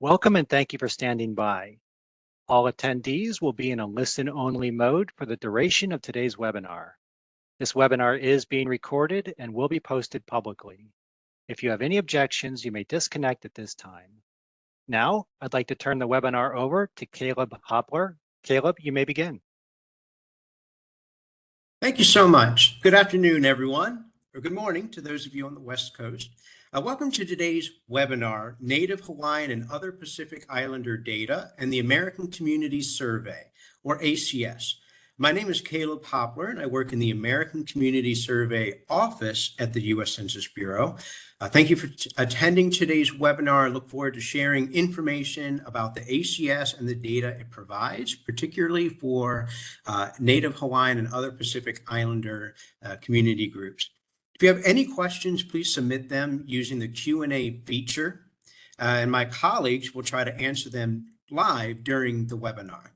Welcome and thank you for standing by. All attendees will be in a listen-only mode for the duration of today's webinar. This webinar is being recorded and will be posted publicly. If you have any objections, you may disconnect at this time. Now, I'd like to turn the webinar over to Caleb Hopler. Caleb, you may begin. Thank you so much. Good afternoon, everyone, or good morning to those of you on the West Coast. Welcome to today's webinar, Native Hawaiian and Other Pacific Islander Data and the American Community Survey, or ACS. My name is Caleb Hopler, and I work in the American Community Survey Office at the U.S. Census Bureau. Thank you for attending today's webinar. I look forward to sharing information about the ACS and the data it provides, particularly for Native Hawaiian and other Pacific Islander community groups. If you have any questions, please submit them using the Q&A feature, and my colleagues will try to answer them live during the webinar.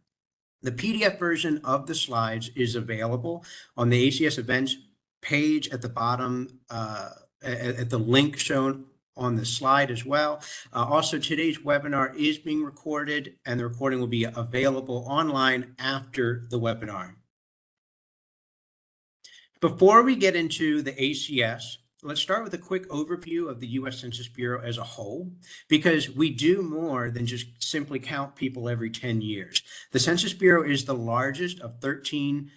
The PDF version of the slides is available on the ACS events page at the bottom, at the link shown on the slide as well. Also, today's webinar is being recorded, and the recording will be available online after the webinar. Before we get into the ACS, let's start with a quick overview of the U.S. Census Bureau as a whole, because we do more than just simply count people every 10 years. The Census Bureau is the largest of 13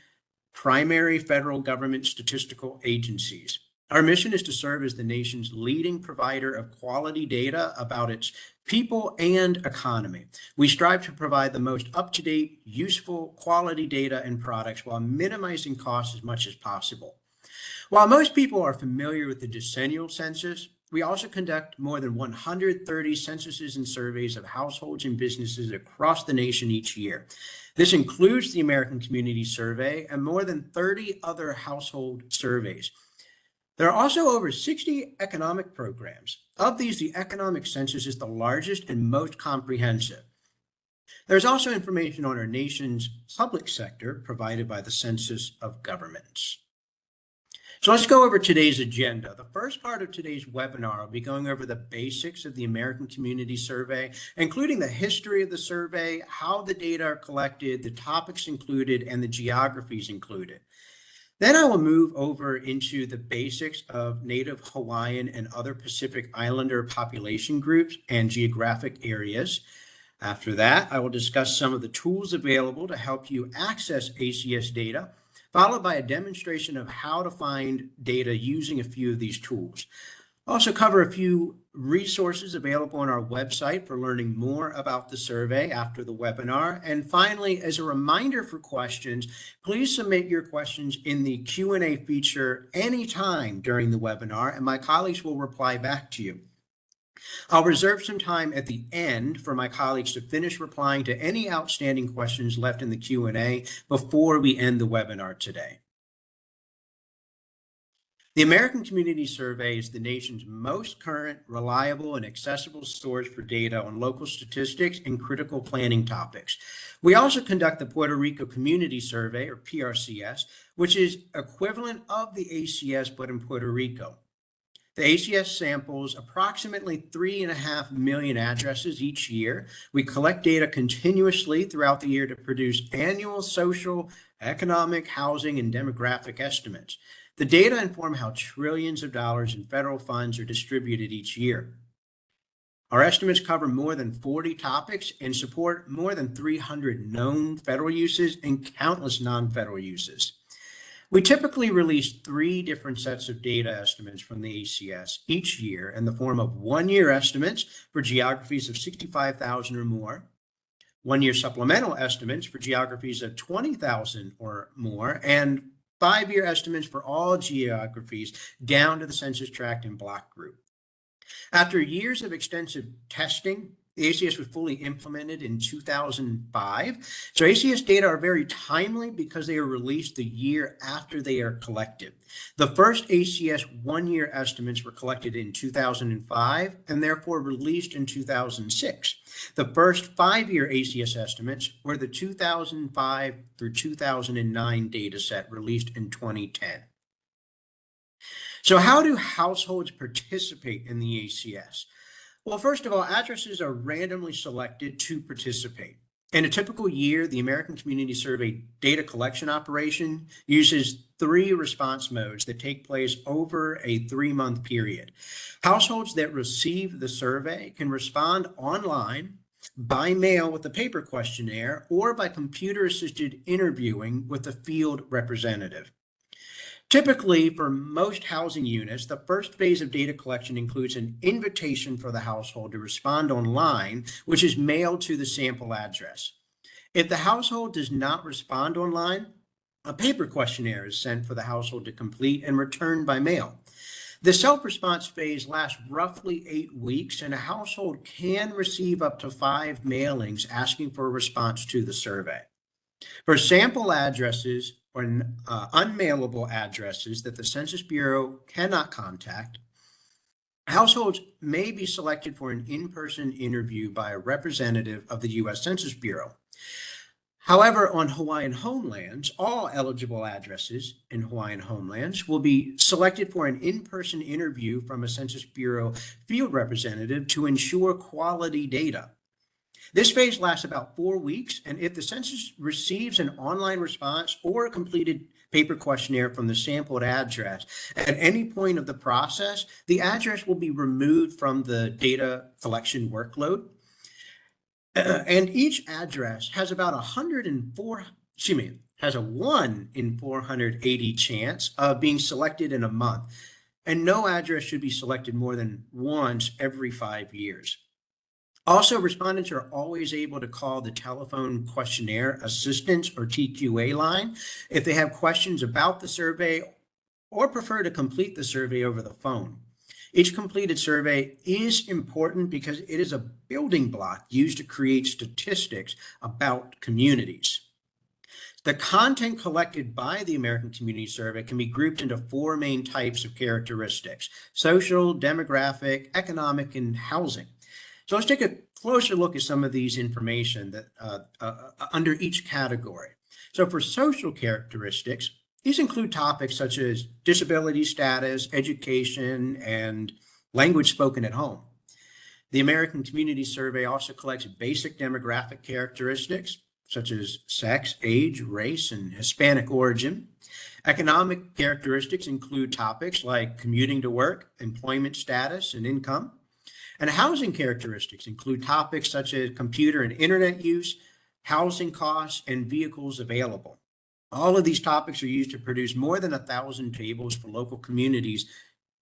primary federal government statistical agencies. Our mission is to serve as the nation's leading provider of quality data about its people and economy. We strive to provide the most up-to-date, useful, quality data and products while minimizing costs as much as possible. While most people are familiar with the decennial census, we also conduct more than 130 censuses and surveys of households and businesses across the nation each year. This includes the American Community Survey and more than 30 other household surveys. There are also over 60 economic programs. Of these, the economic census is the largest and most comprehensive. There's also information on our nation's public sector provided by the Census of Governments. So let's go over today's agenda. The first part of today's webinar will be going over the basics of the American Community Survey, including the history of the survey, how the data are collected, the topics included, and the geographies included. Then I will move over into the basics of Native Hawaiian and other Pacific Islander population groups and geographic areas. After that, I will discuss some of the tools available to help you access ACS data, followed by a demonstration of how to find data using a few of these tools. I'll also cover a few resources available on our website for learning more about the survey after the webinar. And finally, as a reminder for questions, please submit your questions in the Q&A feature anytime during the webinar, and my colleagues will reply back to you. I'll reserve some time at the end for my colleagues to finish replying to any outstanding questions left in the Q&A before we end the webinar today. The American Community Survey is the nation's most current, reliable, and accessible source for data on local statistics and critical planning topics. We also conduct the Puerto Rico Community Survey, or PRCS, which is equivalent of the ACS but in Puerto Rico. The ACS samples approximately 3.5 million addresses each year. We collect data continuously throughout the year to produce annual social, economic, housing, and demographic estimates. The data inform how trillions of dollars in federal funds are distributed each year. Our estimates cover more than 40 topics and support more than 300 known federal uses and countless non-federal uses. We typically release 3 different sets of data estimates from the ACS each year in the form of one-year estimates for geographies of 65,000 or more, one-year supplemental estimates for geographies of 20,000 or more, and 5-year estimates for all geographies down to the census tract and block group. After years of extensive testing, the ACS was fully implemented in 2005. So ACS data are very timely because they are released the year after they are collected. The first ACS one-year estimates were collected in 2005 and therefore released in 2006. The first 5-year ACS estimates were the 2005 through 2009 data set released in 2010. So how do households participate in the ACS? Well, first of all, addresses are randomly selected to participate. In a typical year, the American Community Survey data collection operation uses 3 response modes that take place over a 3-month period. Households that receive the survey can respond online, by mail with a paper questionnaire, or by computer-assisted interviewing with a field representative. Typically, for most housing units, the first phase of data collection includes an invitation for the household to respond online, which is mailed to the sample address. If the household does not respond online, a paper questionnaire is sent for the household to complete and return by mail. The self-response phase lasts roughly 8 weeks, and a household can receive up to 5 mailings asking for a response to the survey. For sample addresses or unmailable addresses that the Census Bureau cannot contact, households may be selected for an in-person interview by a representative of the U.S. Census Bureau. However, on Hawaiian homelands, all eligible addresses in Hawaiian homelands will be selected for an in-person interview from a Census Bureau field representative to ensure quality data. This phase lasts about 4 weeks, and if the census receives an online response or a completed paper questionnaire from the sampled address at any point of the process, the address will be removed from the data collection workload. And each address has about 1 in 480 chance of being selected in a month, and no address should be selected more than once every 5 years. Also, respondents are always able to call the telephone questionnaire assistance or TQA line if they have questions about the survey or prefer to complete the survey over the phone. Each completed survey is important because it is a building block used to create statistics about communities. The content collected by the American Community Survey can be grouped into 4 main types of characteristics: social, demographic, economic, and housing. So let's take a closer look at some of these information that under each category. So for social characteristics, these include topics such as disability status, education, and language spoken at home. The American Community Survey also collects basic demographic characteristics such as sex, age, race, and Hispanic origin. Economic characteristics include topics like commuting to work, employment status, and income. And housing characteristics include topics such as computer and internet use, housing costs, and vehicles available. All of these topics are used to produce more than 1,000 tables for local communities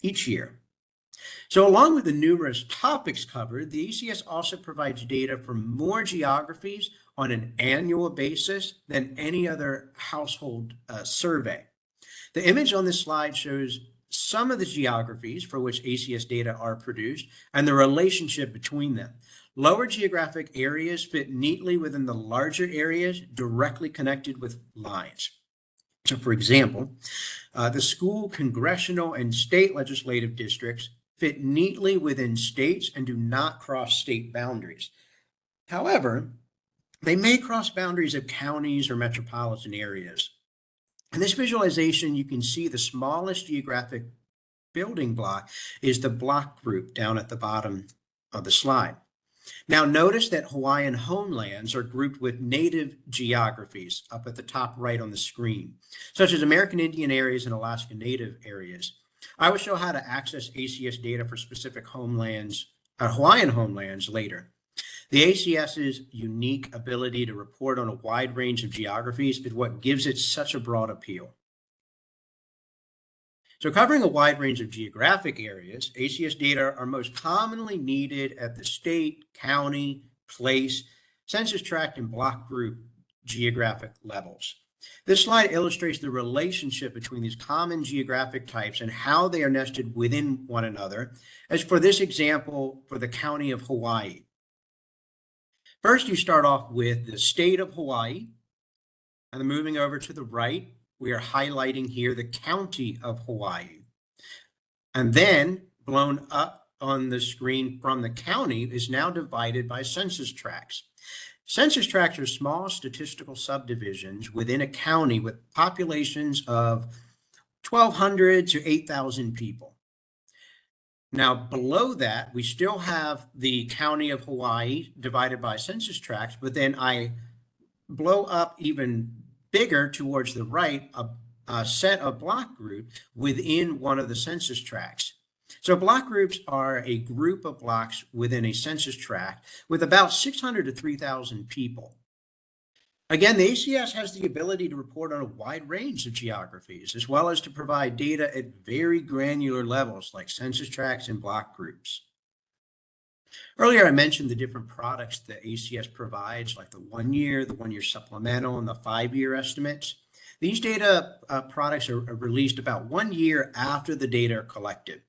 each year. So along with the numerous topics covered, the ACS also provides data for more geographies on an annual basis than any other household survey. The image on this slide shows some of the geographies for which ACS data are produced and the relationship between them. Lower geographic areas fit neatly within the larger areas directly connected with lines. So for example, the school, congressional, and state legislative districts fit neatly within states and do not cross state boundaries. However, they may cross boundaries of counties or metropolitan areas. In this visualization, you can see the smallest geographic building block is the block group down at the bottom of the slide. Now notice that Hawaiian homelands are grouped with native geographies up at the top right on the screen, such as American Indian areas and Alaska Native areas. I will show how to access ACS data for specific homelands, Hawaiian homelands later. The ACS's unique ability to report on a wide range of geographies is what gives it such a broad appeal. So covering a wide range of geographic areas, ACS data are most commonly needed at the state, county, place, census tract, and block group geographic levels. This slide illustrates the relationship between these common geographic types and how they are nested within one another, as for this example, for the county of Hawaii. First, you start off with the state of Hawaii, and then moving over to the right, we are highlighting here the county of Hawaii. And then blown up on the screen from the county is now divided by census tracts. Census tracts are small statistical subdivisions within a county with populations of 1,200 to 8,000 people. Now, below that, we still have the county of Hawaii divided by census tracts, but then I blow up even bigger towards the right, a set of block groups within one of the census tracts. So block groups are a group of blocks within a census tract with about 600 to 3,000 people. Again, the ACS has the ability to report on a wide range of geographies, as well as to provide data at very granular levels like census tracts and block groups. Earlier, I mentioned the different products that ACS provides, like the 1 year, the 1 year supplemental, and the 5-year estimates. These data products are released about 1 year after the data are collected.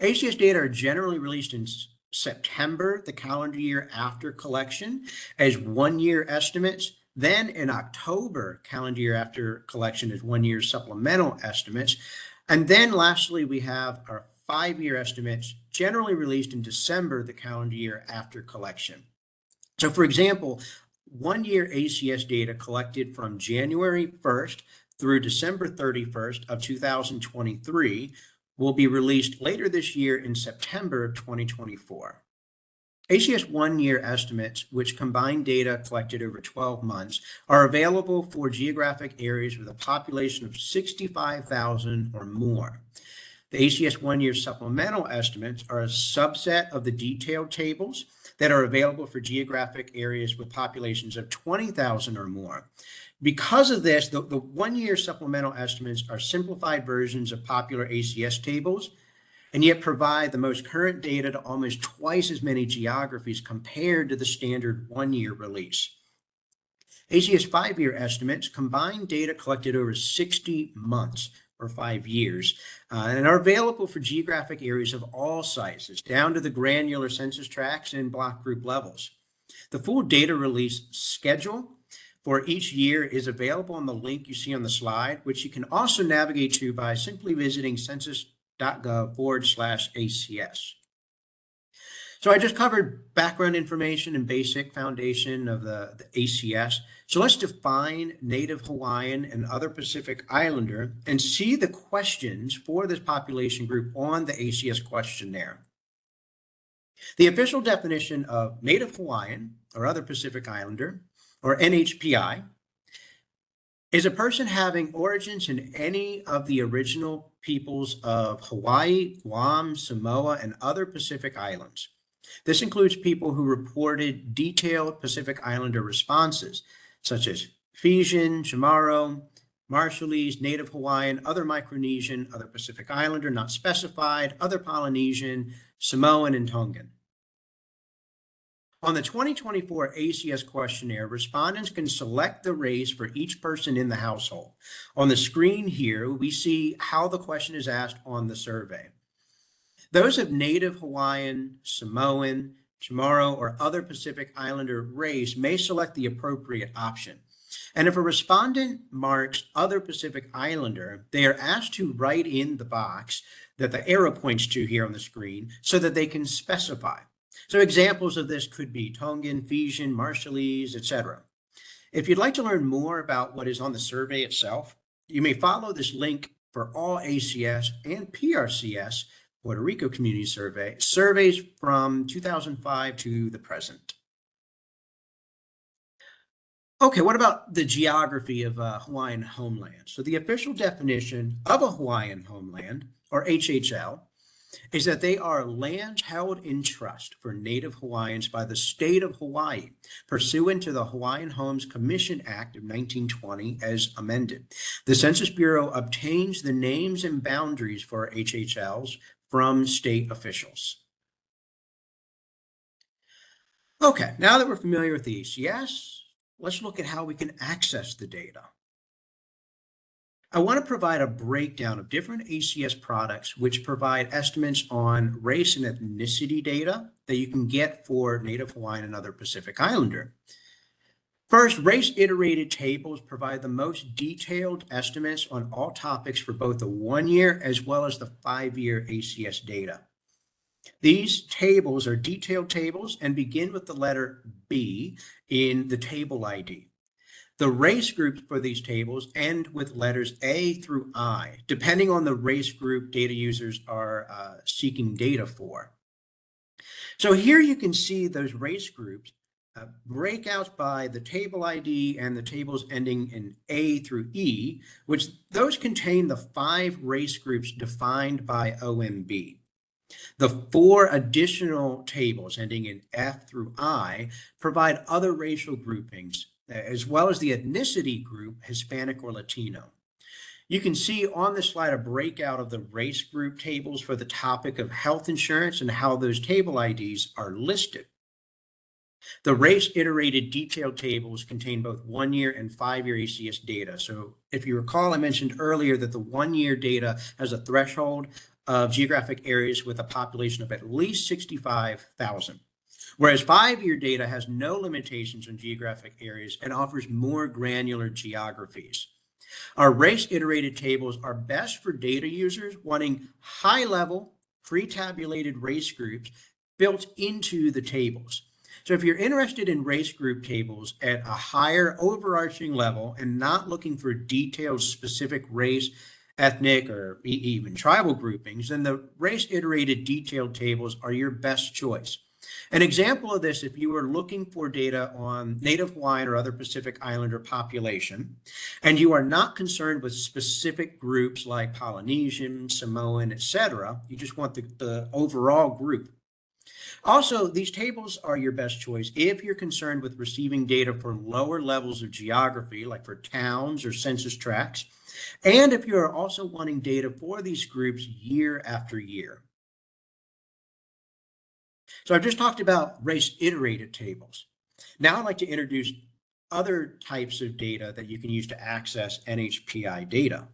ACS data are generally released in September, the calendar year after collection, as 1 year estimates. Then in October, calendar year after collection, as 1 year supplemental estimates. And then lastly, we have our 5-year estimates, generally released in December, the calendar year after collection. So for example, 1 year ACS data collected from January 1st through December 31st of 2023 will be released later this year in September of 2024. ACS 1 year estimates, which combine data collected over 12 months, are available for geographic areas with a population of 65,000 or more. The ACS 1 year supplemental estimates are a subset of the detailed tables that are available for geographic areas with populations of 20,000 or more. Because of this, the 1 year supplemental estimates are simplified versions of popular ACS tables, and yet provide the most current data to almost twice as many geographies compared to the standard 1 year release. ACS 5-year estimates combine data collected over 60 months or 5 years and are available for geographic areas of all sizes, down to the granular census tracts and block group levels. The full data release schedule for each year is available on the link you see on the slide, which you can also navigate to by simply visiting census.gov/ACS. So I just covered background information and basic foundation of the ACS. So let's define Native Hawaiian and other Pacific Islander and see the questions for this population group on the ACS questionnaire. The official definition of Native Hawaiian or other Pacific Islander, or NHPI, is a person having origins in any of the original peoples of Hawaii, Guam, Samoa, and other Pacific Islands. This includes people who reported detailed Pacific Islander responses, such as Fijian, Chamorro, Marshallese, Native Hawaiian, other Micronesian, other Pacific Islander, not specified, other Polynesian, Samoan, and Tongan. On the 2024 ACS questionnaire, respondents can select the race for each person in the household. On the screen here, we see how the question is asked on the survey. Those of Native Hawaiian, Samoan, Chamorro, or other Pacific Islander race may select the appropriate option. And if a respondent marks other Pacific Islander, they are asked to write in the box that the arrow points to here on the screen so that they can specify. So examples of this could be Tongan, Fijian, Marshallese, etc. If you'd like to learn more about what is on the survey itself, you may follow this link for all ACS and PRCS, Puerto Rico Community Survey, surveys from 2005 to the present. Okay, what about the geography of a Hawaiian homeland? So the official definition of a Hawaiian homeland, or HHL, is that they are lands held in trust for Native Hawaiians by the state of Hawaii, pursuant to the Hawaiian Homes Commission Act of 1920 as amended. The Census Bureau obtains the names and boundaries for HHLs from state officials. Okay, now that we're familiar with the ACS, let's look at how we can access the data. I want to provide a breakdown of different ACS products which provide estimates on race and ethnicity data that you can get for Native Hawaiian and other Pacific Islander. First, race iterated tables provide the most detailed estimates on all topics for both the 1 year as well as the 5-year ACS data. These tables are detailed tables and begin with the letter B in the table ID. The race groups for these tables end with letters A through I, depending on the race group data users are seeking data for. So here you can see those race groups breakouts by the table ID and the tables ending in A through E, which those contain the 5 race groups defined by OMB. The 4 additional tables ending in F through I provide other racial groupings, as well as the ethnicity group Hispanic or Latino. You can see on the slide a breakout of the race group tables for the topic of health insurance and how those table IDs are listed. The race iterated detailed tables contain both 1-year and 5-year ACS data. So if you recall, I mentioned earlier that the 1-year data has a threshold of geographic areas with a population of at least 65,000, whereas 5-year data has no limitations on geographic areas and offers more granular geographies. Our race iterated tables are best for data users wanting high-level, pre-tabulated race groups built into the tables. So if you're interested in race group tables at a higher overarching level and not looking for detailed specific race, ethnic, or even tribal groupings, then the race iterated detailed tables are your best choice. An example of this, if you were looking for data on Native Hawaiian or other Pacific Islander population, and you are not concerned with specific groups like Polynesian, Samoan, etc., you just want the overall group. Also, these tables are your best choice if you're concerned with receiving data for lower levels of geography, like for towns or census tracts, and if you're also wanting data for these groups year after year. So I've just talked about race iterated tables. Now I'd like to introduce other types of data that you can use to access NHPI data.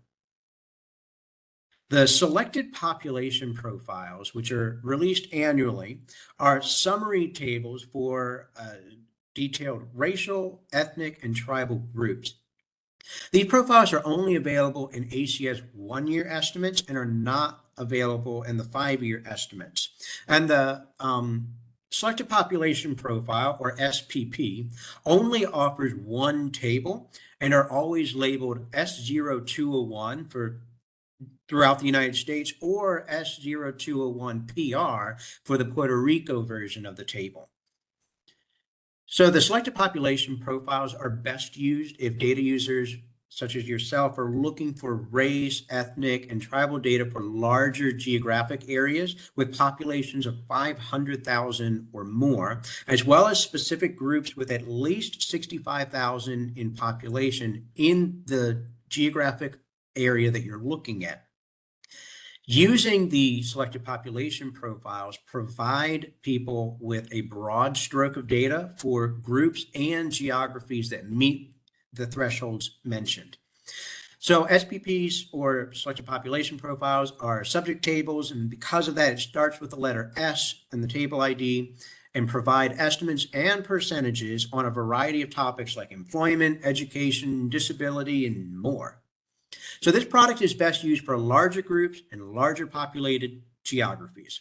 The selected population profiles, which are released annually, are summary tables for detailed racial, ethnic, and tribal groups. These profiles are only available in ACS 1-year estimates and are not available in the 5-year estimates. And the selected population profile, or SPP, only offers one table and are always labeled S0201 for throughout the United States, or S0201PR for the Puerto Rico version of the table. So the selected population profiles are best used if data users such as yourself are looking for race, ethnic, and tribal data for larger geographic areas with populations of 500,000 or more, as well as specific groups with at least 65,000 in population in the geographic area that you're looking at. Using the selected population profiles provide people with a broad stroke of data for groups and geographies that meet the thresholds mentioned. So SPPs, or selected population profiles, are subject tables, and because of that, it starts with the letter S in the table ID and provide estimates and percentages on a variety of topics like employment, education, disability, and more. So this product is best used for larger groups and larger populated geographies.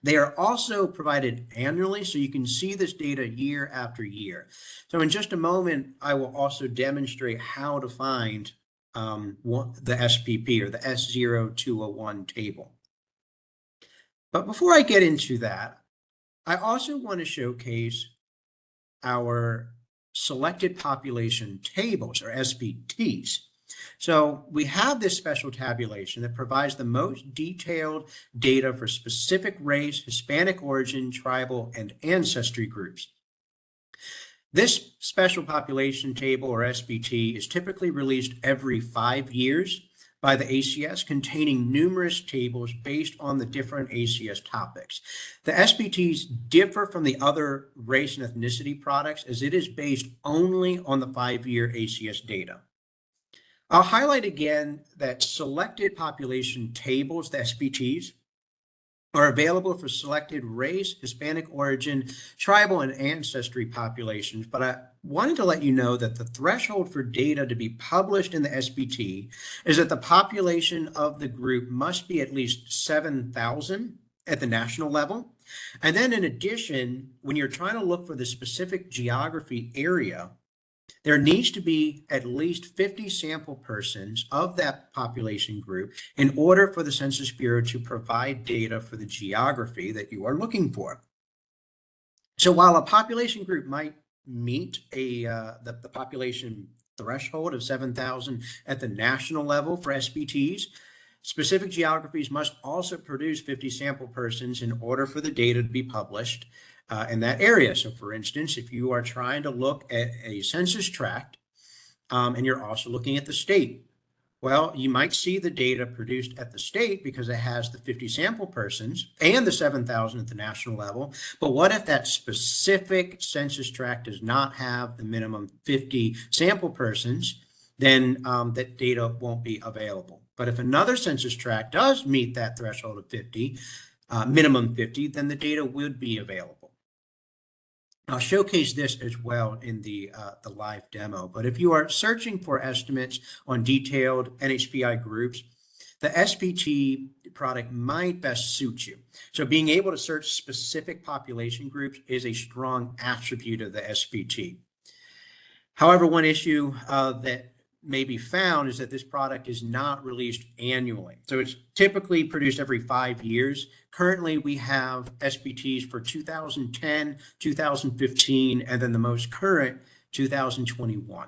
They are also provided annually, so you can see this data year after year. So in just a moment, I will also demonstrate how to find the SPP, or the S0201 table. But before I get into that, I also want to showcase our selected population tables, or SPTs. So we have this special tabulation that provides the most detailed data for specific race, Hispanic origin, tribal, and ancestry groups. This special population table, or SPT, is typically released every 5 years by the ACS, containing numerous tables based on the different ACS topics. The SPTs differ from the other race and ethnicity products as it is based only on the 5-year ACS data. I'll highlight again that selected population tables, the SPTs, are available for selected race, Hispanic origin, tribal, and ancestry populations, but I wanted to let you know that the threshold for data to be published in the SPT is that the population of the group must be at least 7,000 at the national level. And then in addition, when you're trying to look for the specific geography area there needs to be at least 50 sample persons of that population group in order for the Census Bureau to provide data for the geography that you are looking for. So while a population group might meet the population threshold of 7,000 at the national level for SBTs, specific geographies must also produce 50 sample persons in order for the data to be published in that area. So for instance, if you are trying to look at a census tract and you're also looking at the state, well, you might see the data produced at the state because it has the 50 sample persons and the 7,000 at the national level. But what if that specific census tract does not have the minimum 50 sample persons? Then that data won't be available. But if another census tract does meet that threshold of 50, minimum 50, then the data would be available. I'll showcase this as well in the live demo, but if you are searching for estimates on detailed NHPI groups, the SPT product might best suit you. So being able to search specific population groups is a strong attribute of the SPT. However, one issue that may be found is that this product is not released annually. So it's typically produced every 5 years. Currently, we have SBTs for 2010, 2015, and then the most current 2021.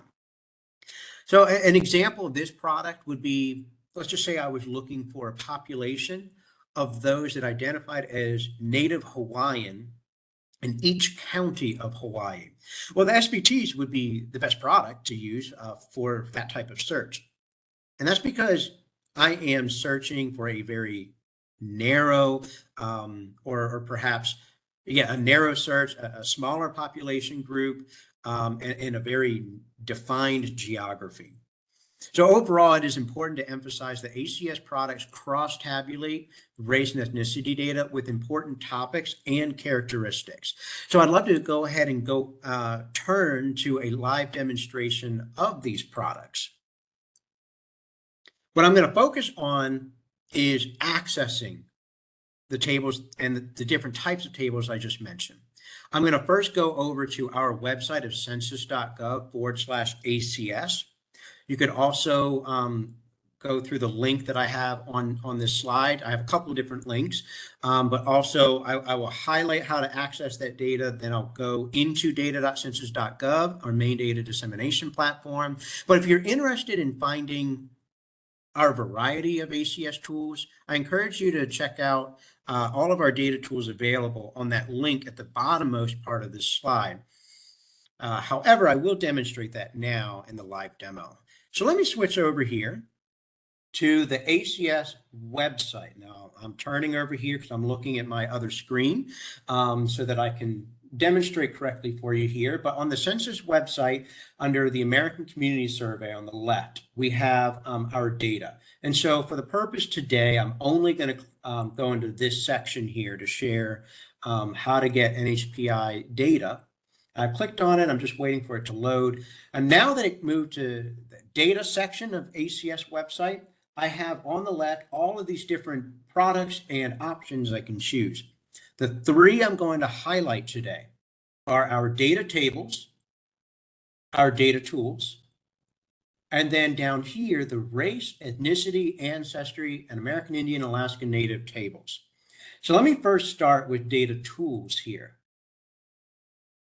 So an example of this product would be, let's just say I was looking for a population of those that identified as Native Hawaiian in each county of Hawaii. Well, the SBTs would be the best product to use for that type of search. And that's because I am searching for a very narrow or perhaps, a narrow search, a smaller population group, and a very defined geography. So overall, it is important to emphasize that ACS products cross-tabulate race and ethnicity data with important topics and characteristics. So I'd love to go ahead and turn to a live demonstration of these products. What I'm going to focus on is accessing the tables and the different types of tables I just mentioned. I'm going to first go over to our website of census.gov/ACS. You could also go through the link that I have on this slide. I have a couple of different links, but also I will highlight how to access that data. Then I'll go into data.census.gov, our main data dissemination platform. But if you're interested in finding our variety of ACS tools, I encourage you to check out all of our data tools available on that link at the bottommost part of this slide. However, I will demonstrate that now in the live demo. So let me switch over here to the ACS website. Now I'm turning over here because I'm looking at my other screen so that I can demonstrate correctly for you here. But on the census website, under the American Community Survey on the left, we have our data. And so for the purpose today, I'm only going to go into this section here to share how to get NHPI data. I clicked on it. I'm just waiting for it to load. And now that it moved to the data section of ACS website, I have on the left all of these different products and options I can choose. The three I'm going to highlight today are our data tables, our data tools, and then down here, the race, ethnicity, ancestry, and American Indian, Alaska Native tables. So let me first start with data tools here.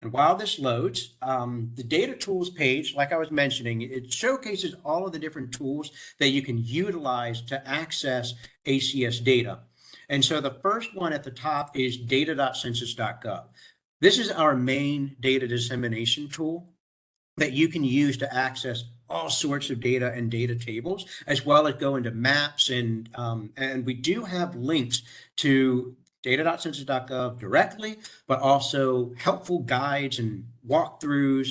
And while this loads, the data tools page, like I was mentioning, it showcases all of the different tools that you can utilize to access ACS data. And so the first one at the top is data.census.gov. This is our main data dissemination tool that you can use to access all sorts of data and data tables, as well as go into maps. And we do have links to data.census.gov directly, but also helpful guides and walkthroughs,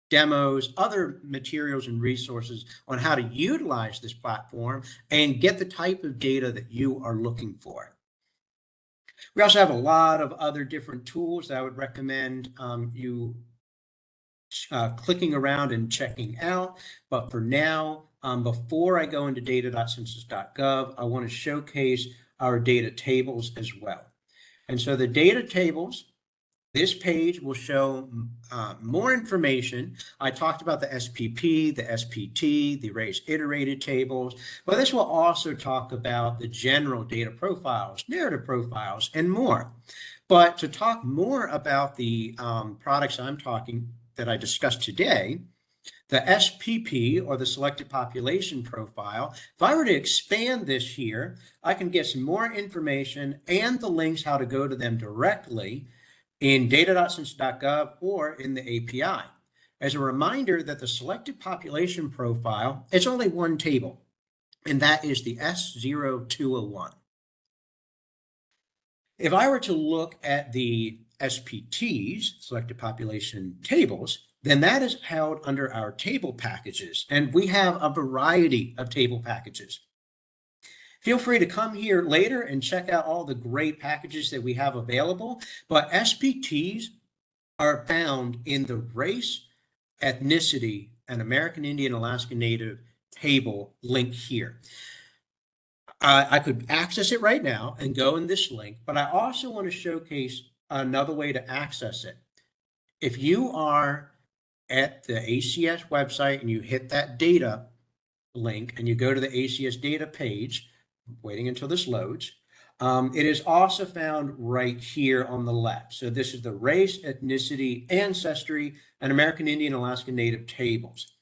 demos, other materials and resources on how to utilize this platform and get the type of data that you are looking for. We also have a lot of other different tools that I would recommend you clicking around and checking out. But for now, before I go into data.census.gov, I want to showcase our data tables as well. And so the data tables, This page will show more information. I talked about the SPP, the SPT, the race iterated tables, but this will also talk about the general data profiles, narrative profiles, and more. But to talk more about the products that I discussed today, the SPP, or the selected population profile, if I were to expand this here, I can get some more information and the links how to go to them directly in data.census.gov or in the API. As a reminder that the selected population profile, it's only one table, and that is the S0201. If I were to look at the SPTs, selected population tables, then that is held under our table packages, and we have a variety of table packages. Feel free to come here later and check out all the great packages that we have available, but SPTs are found in the race, ethnicity, and American Indian Alaska Native table link here. I could access it right now and go in this link, but I also want to showcase another way to access it. If you are at the ACS website and you hit that data link and you go to the ACS data page, waiting until this loads, it is also found right here on the left. So this is the race, ethnicity, ancestry, and American Indian Alaska Native tables.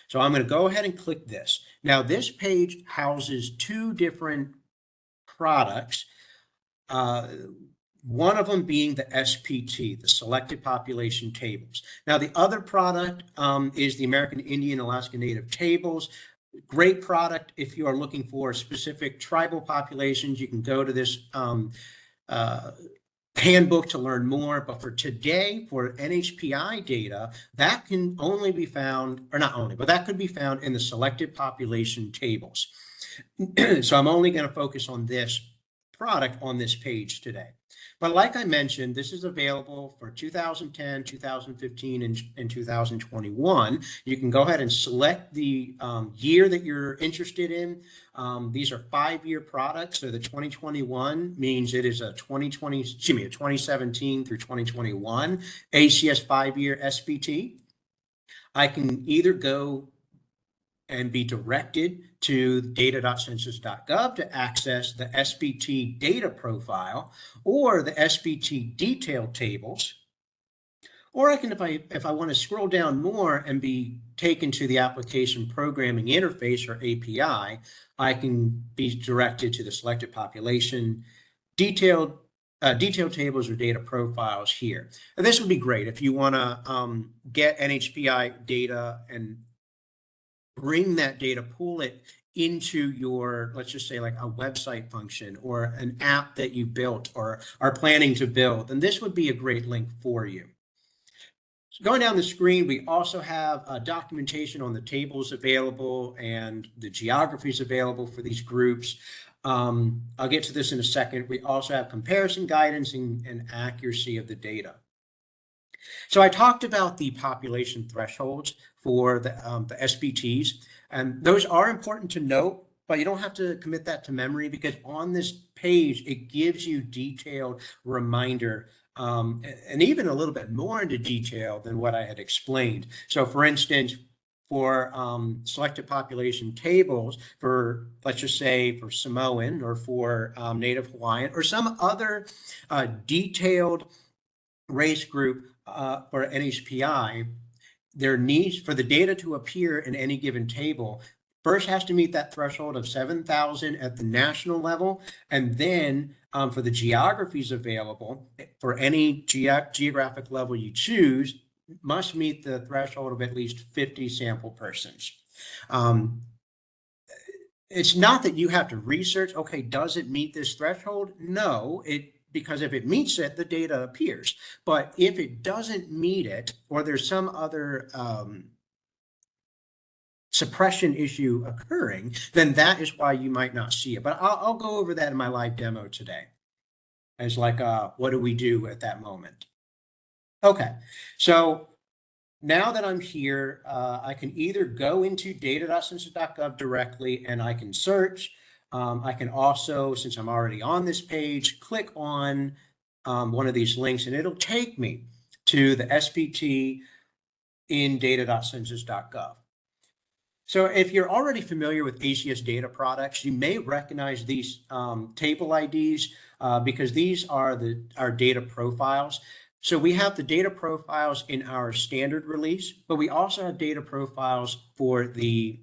So I'm going to go ahead and click this. Now this page houses two different products, one of them being the SPT, the selected population tables. Now the other product is the American Indian Alaska Native tables. Great product if you are looking for specific tribal populations. You can go to this handbook to learn more, but for today, for NHPI data, that can only be found, or not only, but that could be found in the selected population tables. So I'm only going to focus on this product on this page today. But like I mentioned, this is available for 2010, 2015, and 2021. You can go ahead and select the year that you're interested in. These are 5-year products. So the 2021 means it is a 2017 through 2021 ACS 5-year SPT. I can either go and be directed to data.census.gov to access the SPT data profile or the SPT detailed tables. Or I can, if I want to scroll down more and be taken to the application programming interface, or API, I can be directed to the selected population detailed tables or data profiles here. And this would be great if you want to get NHPI data and bring that data, pull it into your, let's just say like a website function or an app that you built or are planning to build, and this would be a great link for you. So going down the screen, we also have documentation on the tables available and the geographies available for these groups. I'll get to this in a second. We also have comparison guidance and accuracy of the data. So I talked about the population thresholds for the SPTs, and those are important to note, but you don't have to commit that to memory because on this page, it gives you detailed reminder and even a little bit more into detail than what I had explained. So for instance, for selected population tables for, let's just say for Samoan or for Native Hawaiian or some other detailed race group for NHPI, their needs for the data to appear in any given table first has to meet that threshold of 7,000 at the national level, and then for the geographies available for any geographic level you choose must meet the threshold of at least 50 sample persons. It's not that you have to research, okay, does it meet this threshold? No, because if it meets it, the data appears. But if it doesn't meet it, or there's some other suppression issue occurring, then that is why you might not see it. But I'll go over that in my live demo today as like, what do we do at that moment? Okay, so now that I'm here, I can either go into data.census.gov directly and I can search. I can also, since I'm already on this page, click on one of these links, and it'll take me to the SPT in data.census.gov. So if you're already familiar with ACS data products, you may recognize these table IDs because these are our data profiles. So we have the data profiles in our standard release, but we also have data profiles for the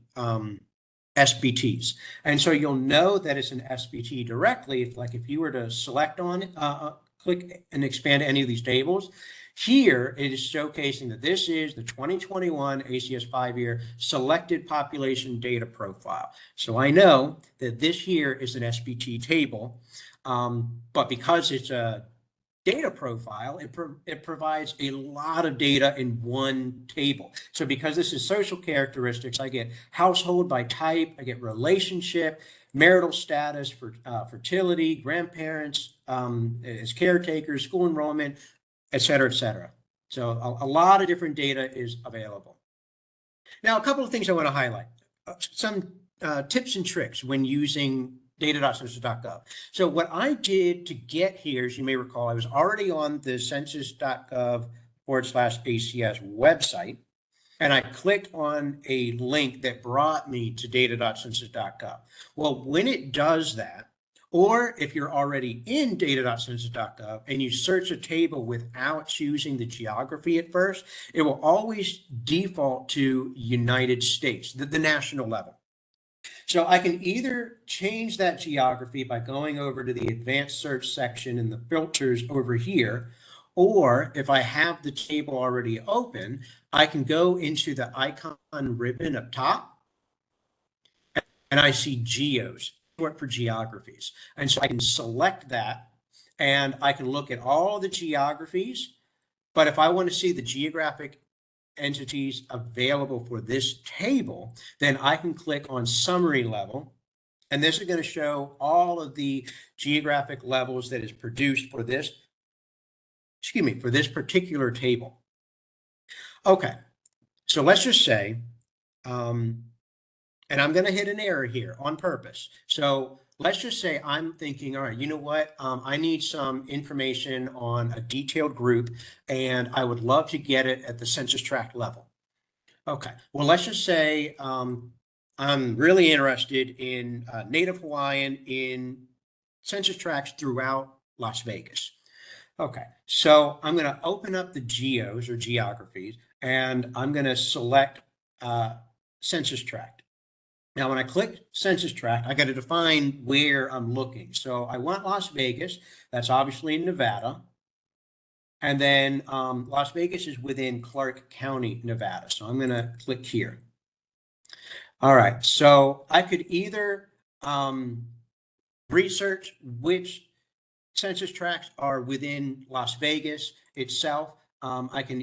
SPTs. And so you'll know that it's an SPT directly, if you were to select on, click and expand any of these tables. Here, it is showcasing that this is the 2021 ACS 5-year selected population data profile. So I know that this here is an SPT table, but because it's a data profile, it provides a lot of data in one table. So because this is social characteristics, I get household by type, I get relationship, marital status, for fertility, grandparents as caretakers, school enrollment, et cetera, et cetera. So a lot of different data is available. Now, a couple of things I want to highlight. Some tips and tricks when using data.census.gov. So what I did to get here, as you may recall, I was already on the census.gov/ACS website, and I clicked on a link that brought me to data.census.gov. Well, when it does that, or if you're already in data.census.gov and you search a table without choosing the geography at first, it will always default to United States, the national level. So I can either change that geography by going over to the advanced search section in the filters over here, or if I have the table already open, I can go into the icon ribbon up top and I see geos, short for geographies. And so I can select that and I can look at all the geographies. But if I want to see the geographic entities available for this table, then I can click on summary level. And this is going to show all of the geographic levels that is produced for this, for this particular table. Okay, so let's just say, and I'm going to hit an error here on purpose. So let's just say I'm thinking, all right, you know what? I need some information on a detailed group, and I would love to get it at the census tract level. Okay, well, let's just say I'm really interested in Native Hawaiian in census tracts throughout Las Vegas. Okay, so I'm going to open up the geos or geographies, and I'm going to select census tract. Now, when I click census tract, I got to define where I'm looking. So I want Las Vegas. That's obviously in Nevada. And then Las Vegas is within Clark County, Nevada. So I'm going to click here. All right. So I could either research which census tracts are within Las Vegas itself. I can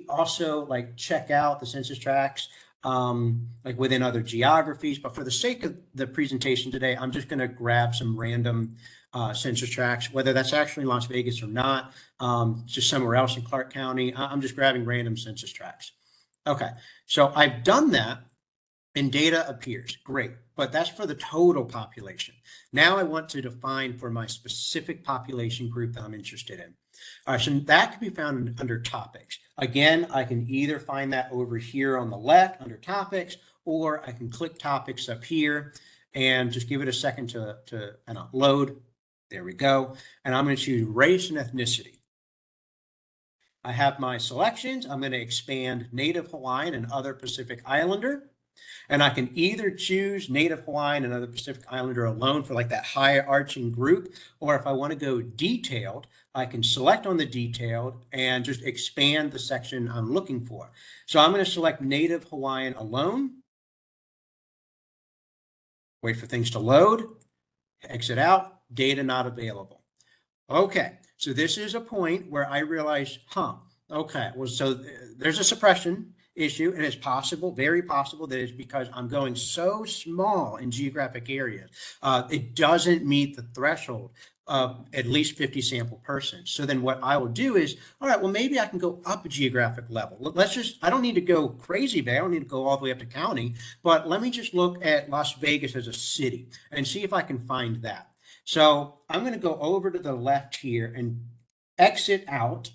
also check out the census tracts within other geographies. But for the sake of the presentation today, I'm just going to grab some random census tracts, whether that's actually Las Vegas or not, just somewhere else in Clark County. I'm just grabbing random census tracts. Okay, so I've done that and data appears. Great, but that's for the total population. Now I want to define for my specific population group that I'm interested in. All right, so that can be found under topics. Again, I can either find that over here on the left under topics, or I can click topics up here and just give it a second to load. There we go. And I'm going to choose race and ethnicity. I have my selections. I'm going to expand Native Hawaiian and other Pacific Islander. And I can either choose Native Hawaiian and other Pacific Islander alone for that high arching group, or if I want to go detailed, I can select on the detailed and just expand the section I'm looking for. So I'm going to select Native Hawaiian alone. Wait for things to load. Exit out. Data not available. Okay, so this is a point where I realize, okay, well, so there's a suppression issue, and it's possible, very possible, that it's because I'm going so small in geographic areas. It doesn't meet the threshold of at least 50 sample persons. So then what I will do is, all right, well, maybe I can go up a geographic level. I don't need to go crazy big. I don't need to go all the way up to county, but let me just look at Las Vegas as a city and see if I can find that. So I'm going to go over to the left here and exit out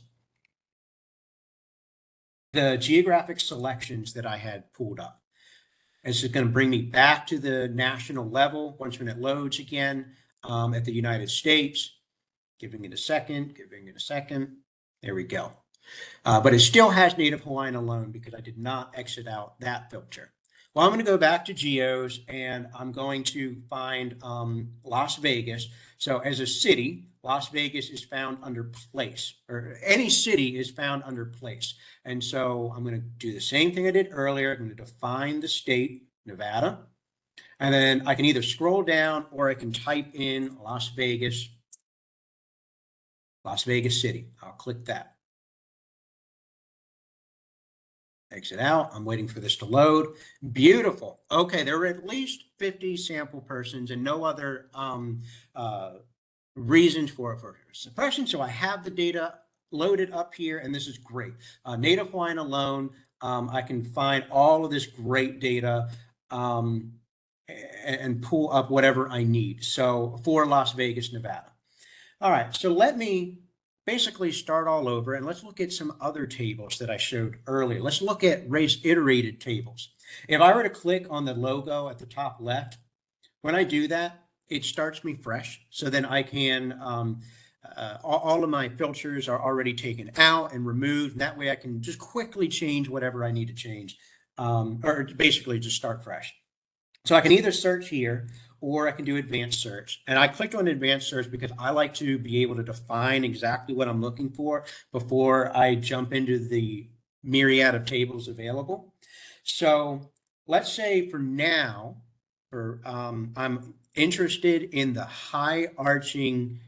the geographic selections that I had pulled up. This is going to bring me back to the national level once when it loads again at the United States. Giving it a second, giving it a second. There we go. But it still has Native Hawaiian alone because I did not exit out that filter. Well, I'm going to go back to geos and I'm going to find Las Vegas. So as a city, Las Vegas is found under place, or any city is found under place. And so I'm going to do the same thing I did earlier. I'm going to define the state, Nevada. And then I can either scroll down or I can type in Las Vegas City. I'll click that. Exit out. I'm waiting for this to load. Beautiful. Okay, there are at least 50 sample persons and no other reasons for suppression. So I have the data loaded up here, and this is great. Native Hawaiian alone, I can find all of this great data and pull up whatever I need. So for Las Vegas, Nevada. All right, so let me basically start all over and let's look at some other tables that I showed earlier. Let's look at race iterated tables. If I were to click on the logo at the top left, when I do that, it starts me fresh. So then I can, all of my filters are already taken out and removed. And that way I can just quickly change whatever I need to change, or basically just start fresh. So I can either search here or I can do advanced search. And I clicked on advanced search because I like to be able to define exactly what I'm looking for before I jump into the myriad of tables available. So let's say for now, I'm interested in the high arching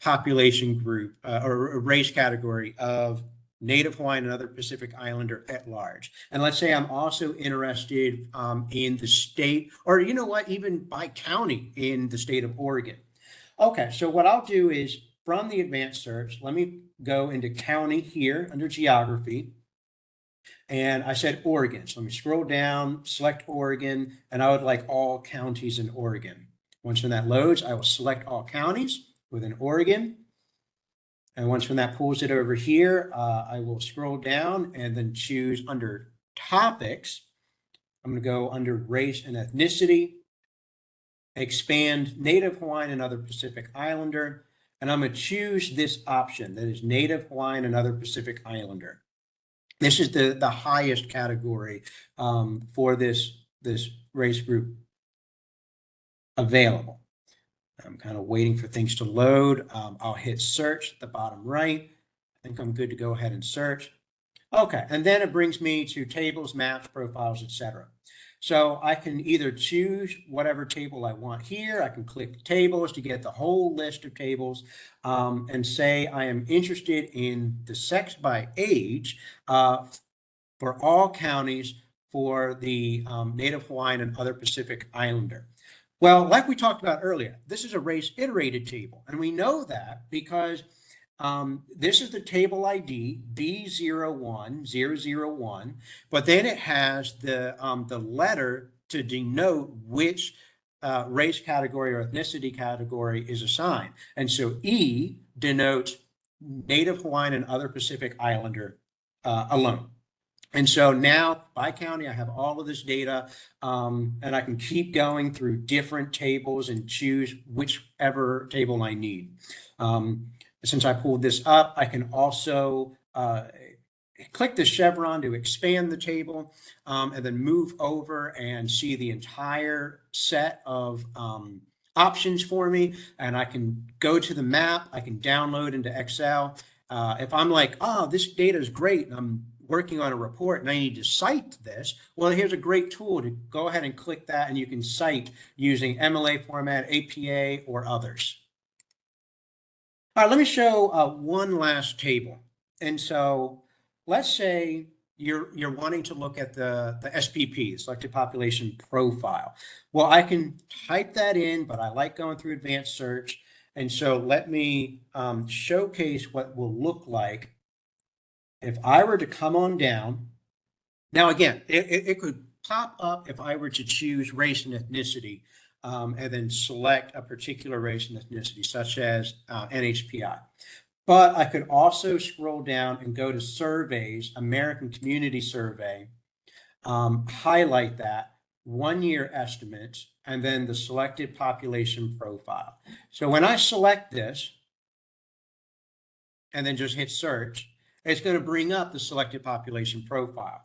population group or race category of Native Hawaiian and other Pacific Islander at large. And let's say I'm also interested in the state, or you know what, even by county in the state of Oregon. Okay, so what I'll do is from the advanced search, let me go into county here under geography. And I said Oregon. So let me scroll down, select Oregon, and I would like all counties in Oregon. Once when that loads, I will select all counties within Oregon. And once when that pulls it over here, I will scroll down and then choose under topics. I'm going to go under race and ethnicity, expand Native Hawaiian and other Pacific Islander. And I'm going to choose this option that is Native Hawaiian and other Pacific Islander. This is the highest category for this race group available. I'm kind of waiting for things to load. I'll hit search at the bottom right. I think I'm good to go ahead and search. Okay, and then it brings me to tables, maps, profiles, etc. So I can either choose whatever table I want here. I can click tables to get the whole list of tables and say I am interested in the sex by age for all counties for the Native Hawaiian and other Pacific Islander. Well, like we talked about earlier, this is a race iterated table. And we know that because this is the table ID B01001, but then it has the letter to denote which race category or ethnicity category is assigned. And so E denotes Native Hawaiian and other Pacific Islander alone. And so now by county, I have all of this data and I can keep going through different tables and choose whichever table I need. Since I pulled this up, I can also click the chevron to expand the table and then move over and see the entire set of options for me. And I can go to the map, I can download into Excel. If I'm like, oh, this data is great, and I'm working on a report and I need to cite this, well, here's a great tool to go ahead and click that and you can cite using MLA format, APA, or others. All right, let me show one last table. And so let's say you're wanting to look at the SPP, Selected Population Profile. Well, I can type that in, but I like going through advanced search. And so let me showcase what will look like if I were to come on down. Now, again, it could pop up if I were to choose race and ethnicity and then select a particular race and ethnicity, such as NHPI. But I could also scroll down and go to surveys, American Community Survey, highlight that, 1-year estimates, and then the selected population profile. So when I select this and then just hit search, it's going to bring up the selected population profile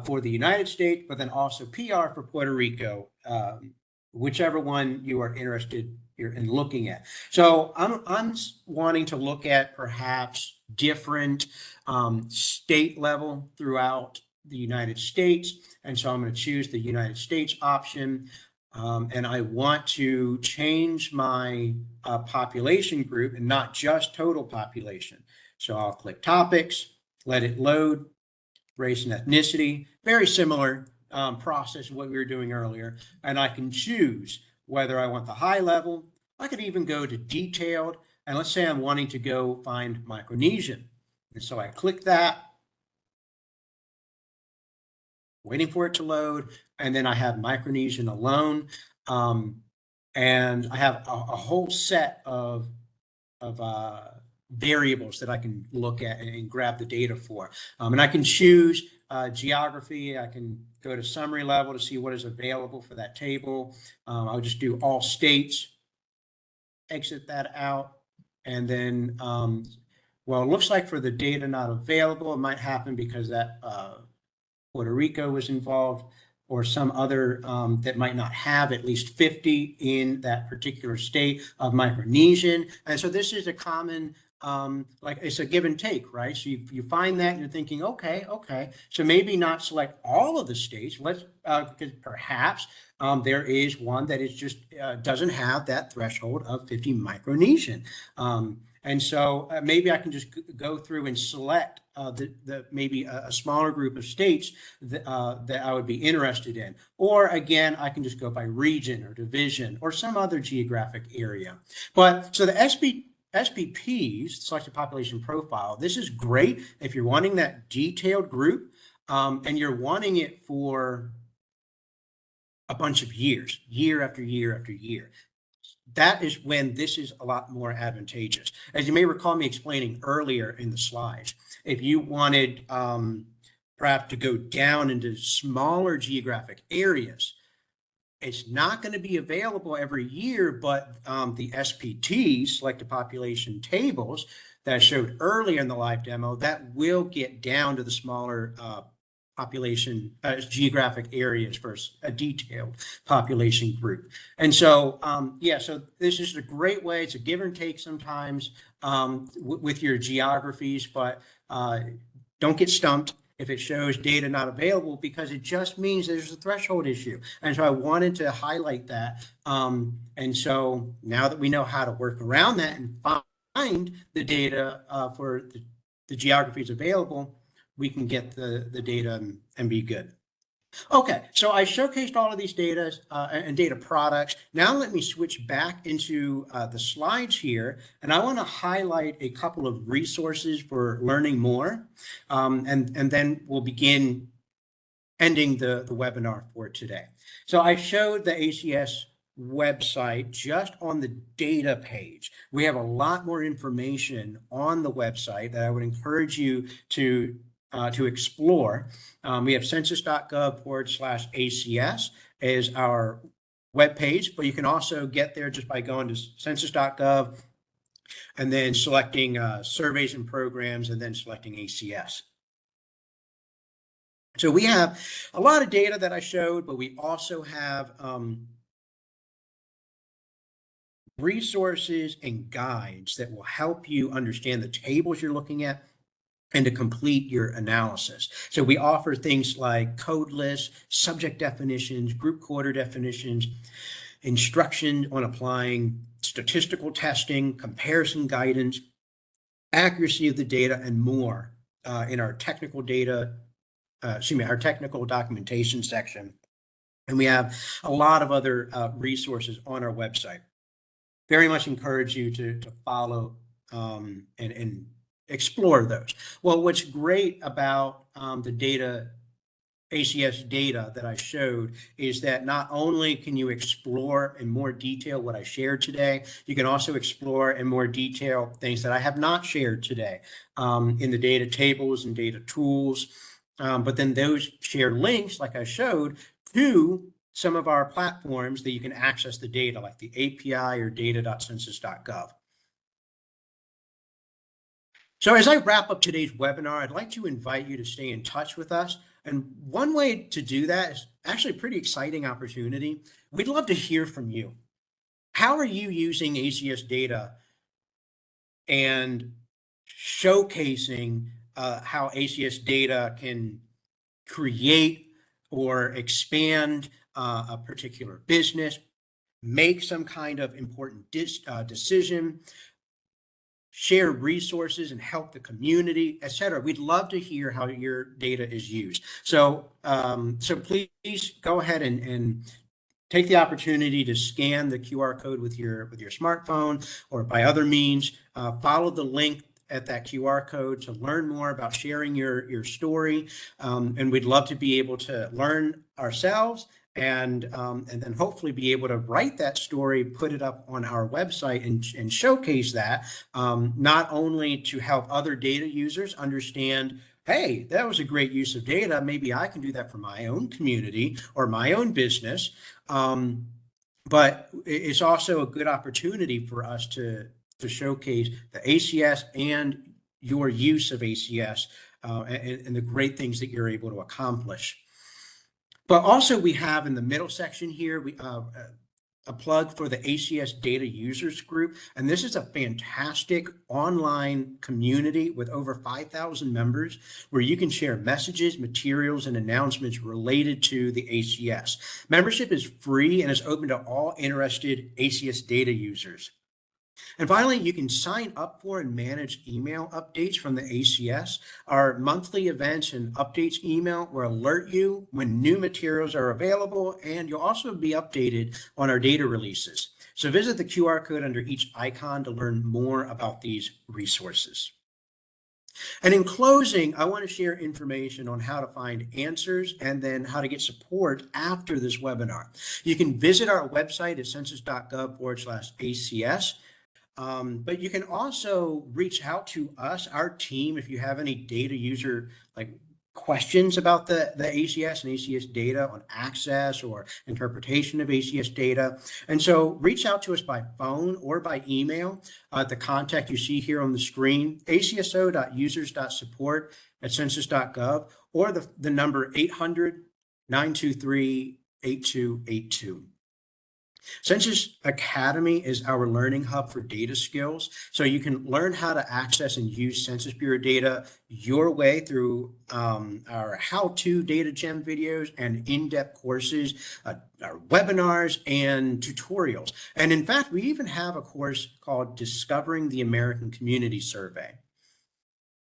for the United States, but then also PR for Puerto Rico, whichever one you are interested in looking at. So I'm wanting to look at perhaps different state level throughout the United States. And so I'm going to choose the United States option. And I want to change my population group and not just total population. So I'll click topics, let it load, race and ethnicity, very similar process to what we were doing earlier. And I can choose whether I want the high level. I could even go to detailed. And let's say I'm wanting to go find Micronesian. And so I click that, waiting for it to load. And then I have Micronesian alone. And I have a whole set of variables that I can look at and grab the data for. And I can choose geography. I can go to summary level to see what is available for that table. I'll just do all states, exit that out. And then, well, it looks like for the data not available, it might happen because that Puerto Rico was involved, or some other that might not have at least 50 in that particular state of Micronesian. And so this is a common, like it's a give and take, right? So you find that and you're thinking, okay. So maybe not select all of the states. Let's, because perhaps there is one that is just doesn't have that threshold of 50 Micronesian. And so maybe I can just go through and select maybe a smaller group of states that I would be interested in. Or again, I can just go by region or division or some other geographic area. But so the SPPs, selected population profile, this is great if you're wanting that detailed group and you're wanting it for a bunch of years, year after year after year. That is when this is a lot more advantageous. As you may recall me explaining earlier in the slides, if you wanted perhaps to go down into smaller geographic areas, it's not going to be available every year, but the SPTs, selected population tables, that I showed earlier in the live demo, that will get down to the smaller population geographic areas for a detailed population group. And so yeah, so this is a great way. It's a give and take sometimes with your geographies, but don't get stumped if it shows data not available, because it just means there's a threshold issue. And so I wanted to highlight that. And so now that we know how to work around that and find the data for the geographies available, we can get the data and be good. Okay, so I showcased all of these data and data products. Now let me switch back into the slides here, and I want to highlight a couple of resources for learning more, and then we'll begin ending the webinar for today. So I showed the ACS website just on the data page. We have a lot more information on the website that I would encourage you to explore. We have census.gov/ACS as our webpage, but you can also get there just by going to census.gov and then selecting surveys and programs and then selecting ACS. So we have a lot of data that I showed, but we also have resources and guides that will help you understand the tables you're looking at and to complete your analysis. So we offer things like code lists, subject definitions, group quarter definitions, instruction on applying statistical testing, comparison guidance, accuracy of the data, and more in our technical data, our technical documentation section. And we have a lot of other resources on our website. Very much encourage you to follow and explore those. Well, what's great about the data ACS data that I showed is that not only can you explore in more detail what I shared today, you can also explore in more detail things that I have not shared today in the data tables and data tools. But then those share links, like I showed, to some of our platforms that you can access the data, like the API or data.census.gov. So as I wrap up today's webinar, I'd like to invite you to stay in touch with us. And one way to do that is actually a pretty exciting opportunity. We'd love to hear from you. How are you using ACS data and showcasing how ACS data can create or expand a particular business, make some kind of important decision, share resources and help the community, et cetera. We'd love to hear how your data is used. So, so please go ahead and take the opportunity to scan the QR code with your smartphone or by other means. Follow the link at that QR code to learn more about sharing your story. And we'd love to be able to learn ourselves and then hopefully be able to write that story, put it up on our website and showcase that, not only to help other data users understand, hey, that was a great use of data. Maybe I can do that for my own community or my own business. But it's also a good opportunity for us to showcase the ACS and your use of ACS and the great things that you're able to accomplish. But also we have in the middle section here, a plug for the ACS Data Users Group. And this is a fantastic online community with over 5,000 members where you can share messages, materials, and announcements related to the ACS. Membership is free and is open to all interested ACS data users. And finally, you can sign up for and manage email updates from the ACS. Our monthly events and updates email will alert you when new materials are available, and you'll also be updated on our data releases. So visit the QR code under each icon to learn more about these resources. And in closing, I want to share information on how to find answers and then how to get support after this webinar. You can visit our website at census.gov/ACS. But you can also reach out to us, our team, if you have any data user questions about the ACS and ACS data on access or interpretation of ACS data. And so reach out to us by phone or by email at the contact you see here on the screen, acso.users.support@census.gov, or the number 800-923-8282. Census Academy is our learning hub for data skills. So you can learn how to access and use Census Bureau data your way through our how-to data gem videos and in-depth courses, our webinars and tutorials. And in fact, we even have a course called Discovering the American Community Survey.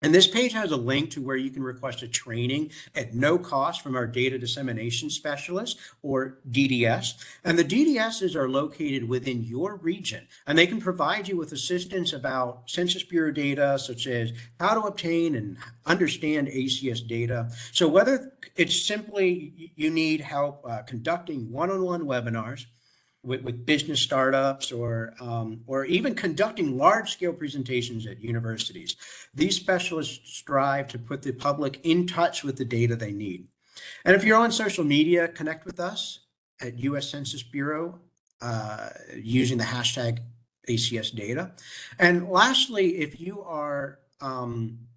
And this page has a link to where you can request a training at no cost from our data dissemination specialist, or DDS. And the DDSs are located within your region, and they can provide you with assistance about Census Bureau data, such as how to obtain and understand ACS data. So whether it's simply you need help conducting one-on-one webinars, with business startups or even conducting large-scale presentations at universities. These specialists strive to put the public in touch with the data they need. And if you're on social media, connect with us at US Census Bureau using the hashtag ACS data. And lastly, if you are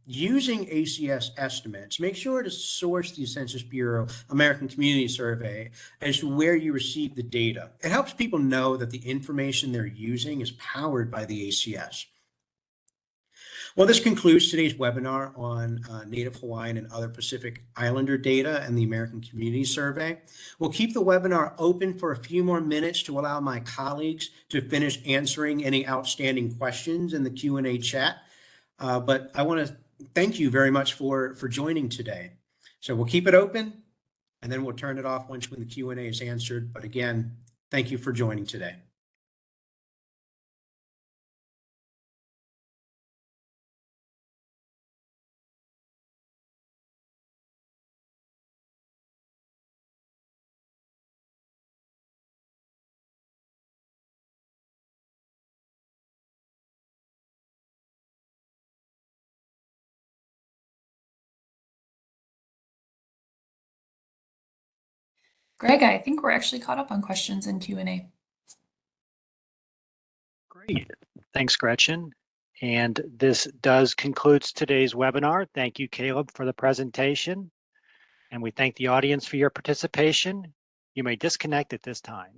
using ACS estimates, make sure to source the Census Bureau American Community Survey as to where you receive the data. It helps people know that the information they're using is powered by the ACS. Well, this concludes today's webinar on Native Hawaiian and other Pacific Islander data and the American Community Survey. We'll keep the webinar open for a few more minutes to allow my colleagues to finish answering any outstanding questions in the Q&A chat. But I want to thank you very much for joining today. So we'll keep it open and then we'll turn it off when the Q&A is answered. But again, thank you for joining today. Greg, I think we're actually caught up on questions and Q&A. Great. Thanks, Gretchen. And this does concludes today's webinar. Thank you, Caleb, for the presentation. And we thank the audience for your participation. You may disconnect at this time.